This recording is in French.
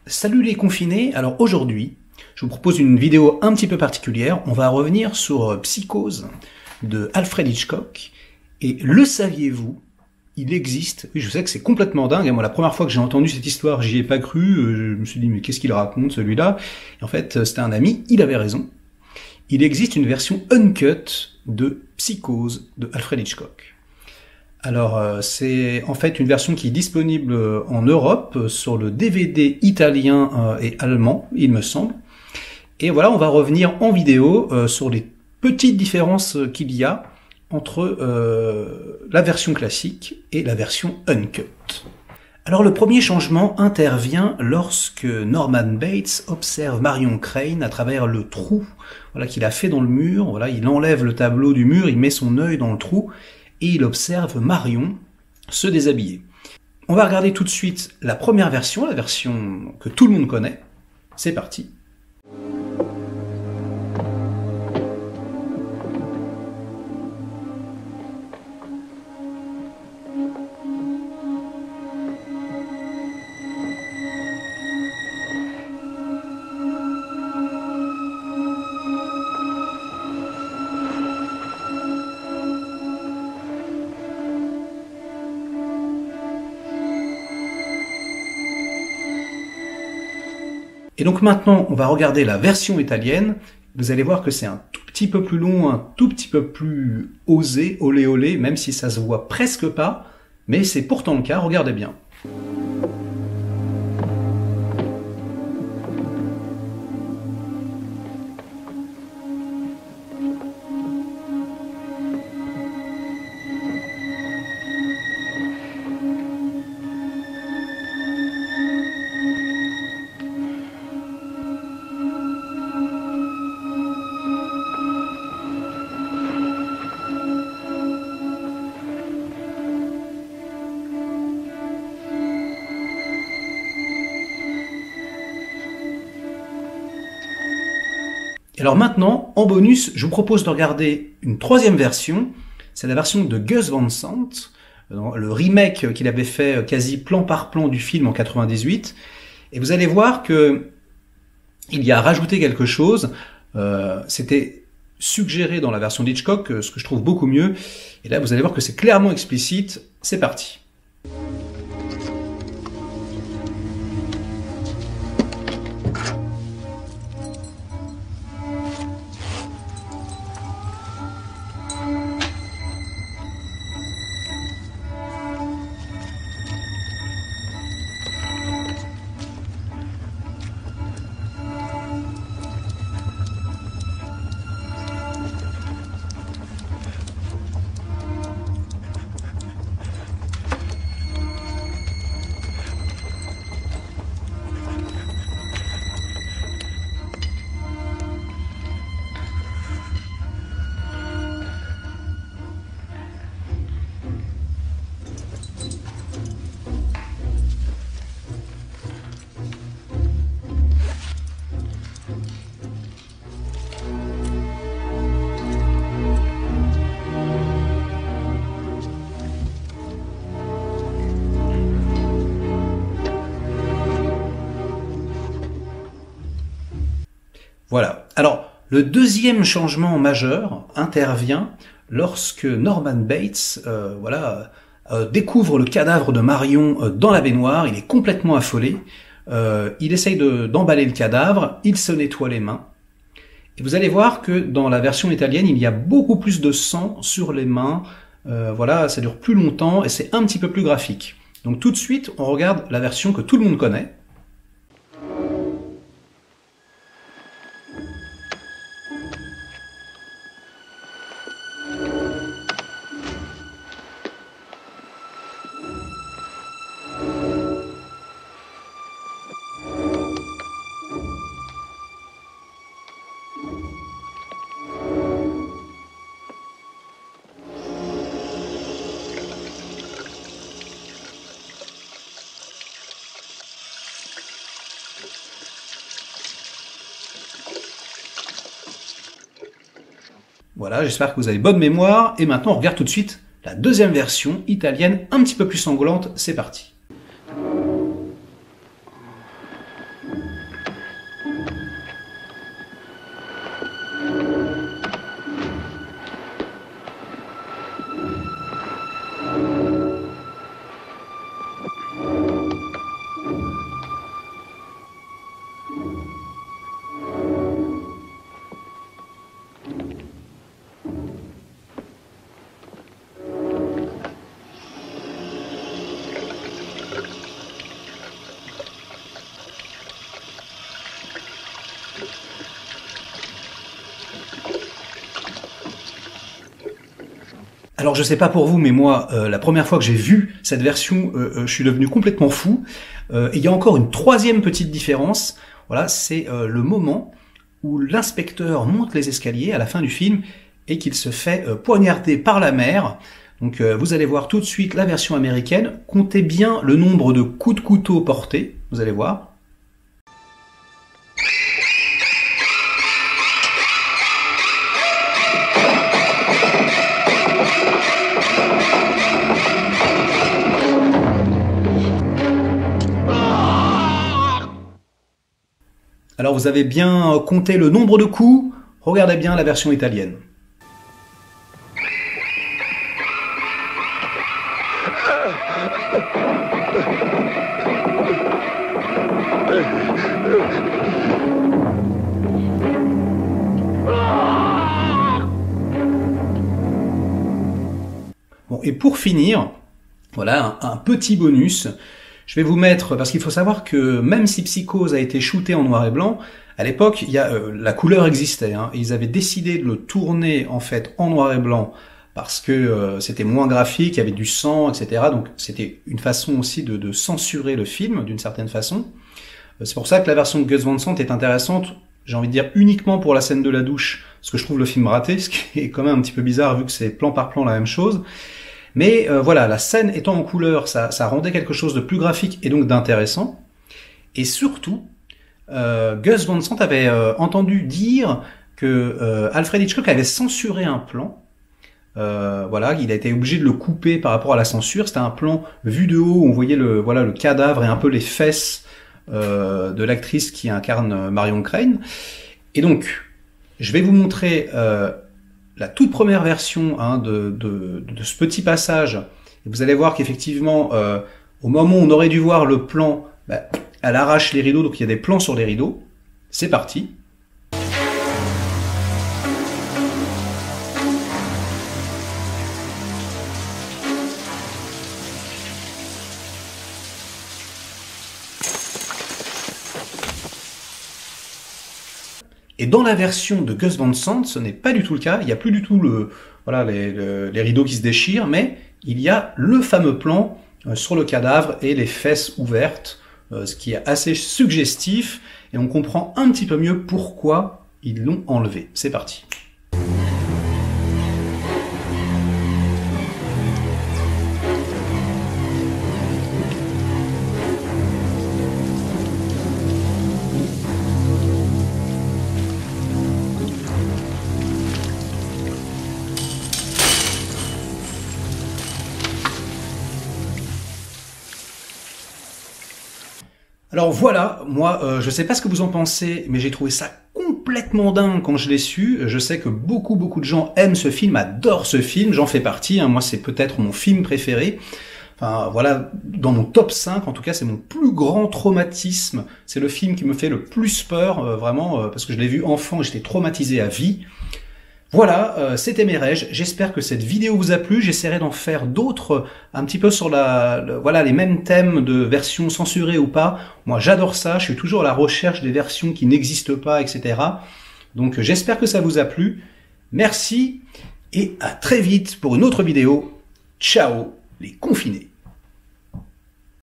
Salut les confinés, alors aujourd'hui, je vous propose une vidéo un petit peu particulière. On va revenir sur Psychose de Alfred Hitchcock. Et le saviez-vous, il existe, oui je sais que c'est complètement dingue, moi la première fois que j'ai entendu cette histoire, j'y ai pas cru, je me suis dit mais qu'est-ce qu'il raconte celui-là? Et en fait c'était un ami, il avait raison. Il existe une version uncut de Psychose de Alfred Hitchcock. Alors, c'est en fait une version qui est disponible en Europe sur le DVD italien et allemand, il me semble. Et voilà, on va revenir en vidéo sur les petites différences qu'il y a entre la version classique et la version uncut. Alors le premier changement intervient lorsque Norman Bates observe Marion Crane à travers le trou qu'il a fait dans le mur. Voilà, il enlève le tableau du mur, il met son œil dans le trou et il observe Marion se déshabiller. On va regarder tout de suite la première version, la version que tout le monde connaît. C'est parti. Et donc maintenant, on va regarder la version italienne. Vous allez voir que c'est un tout petit peu plus long, un tout petit peu plus osé, olé olé, même si ça se voit presque pas. Mais c'est pourtant le cas, regardez bien. Et alors maintenant, en bonus, je vous propose de regarder une troisième version. C'est la version de Gus Van Sant, le remake qu'il avait fait quasi plan par plan du film en 98. Et vous allez voir que il y a rajouté quelque chose. C'était suggéré dans la version d'Hitchcock, ce que je trouve beaucoup mieux. Et là, vous allez voir que c'est clairement explicite. C'est parti. Voilà. Alors, le deuxième changement majeur intervient lorsque Norman Bates découvre le cadavre de Marion dans la baignoire. Il est complètement affolé. Il essaye d'emballer le cadavre. Il se nettoie les mains. Et vous allez voir que dans la version italienne, il y a beaucoup plus de sang sur les mains. Ça dure plus longtemps et c'est un petit peu plus graphique. Donc tout de suite, on regarde la version que tout le monde connaît. Voilà, j'espère que vous avez bonne mémoire. Et maintenant, on regarde tout de suite la deuxième version italienne, un petit peu plus sanglante. C'est parti. Alors je sais pas pour vous, mais moi, la première fois que j'ai vu cette version, je suis devenu complètement fou. Et il y a encore une troisième petite différence. Voilà, c'est le moment où l'inspecteur monte les escaliers à la fin du film et qu'il se fait poignarder par la mère. Donc vous allez voir tout de suite la version américaine. Comptez bien le nombre de coups de couteau portés, vous allez voir. Alors vous avez bien compté le nombre de coups, regardez bien la version italienne. Bon, et pour finir, voilà un petit bonus. Je vais vous mettre, parce qu'il faut savoir que même si Psychose a été shooté en noir et blanc, à l'époque, la couleur existait. Hein, ils avaient décidé de le tourner en fait en noir et blanc parce que c'était moins graphique, il y avait du sang, etc. Donc c'était une façon aussi de censurer le film d'une certaine façon. C'est pour ça que la version de Gus Van Sant est intéressante, j'ai envie de dire uniquement pour la scène de la douche, parce que je trouve le film raté, ce qui est quand même un petit peu bizarre vu que c'est plan par plan la même chose. Mais voilà, la scène étant en couleur, ça rendait quelque chose de plus graphique et donc d'intéressant. Et surtout, Gus Van Sant avait entendu dire que Alfred Hitchcock avait censuré un plan. Voilà, il a été obligé de le couper par rapport à la censure. C'était un plan vu de haut où on voyait le cadavre et un peu les fesses de l'actrice qui incarne Marion Crane. Et donc, je vais vous montrer la toute première version hein, de ce petit passage, et vous allez voir qu'effectivement, au moment où on aurait dû voir le plan, elle arrache les rideaux, donc il y a des plans sur les rideaux. C'est parti. Et dans la version de Gus Van Sant, ce n'est pas du tout le cas. Il n'y a plus du tout les rideaux qui se déchirent, mais il y a le fameux plan sur le cadavre et les fesses ouvertes, ce qui est assez suggestif, et on comprend un petit peu mieux pourquoi ils l'ont enlevé. C'est parti. Alors voilà, moi je sais pas ce que vous en pensez, mais j'ai trouvé ça complètement dingue quand je l'ai su. Je sais que beaucoup de gens aiment ce film, adorent ce film, j'en fais partie, hein. Moi c'est peut-être mon film préféré. Enfin voilà, dans mon top 5, en tout cas c'est mon plus grand traumatisme. C'est le film qui me fait le plus peur, vraiment, parce que je l'ai vu enfant et j'étais traumatisé à vie. Voilà, c'était mes rêves. J'espère que cette vidéo vous a plu. J'essaierai d'en faire d'autres un petit peu sur voilà, les mêmes thèmes de versions censurées ou pas. Moi, j'adore ça. Je suis toujours à la recherche des versions qui n'existent pas, etc. Donc, j'espère que ça vous a plu. Merci et à très vite pour une autre vidéo. Ciao, les confinés.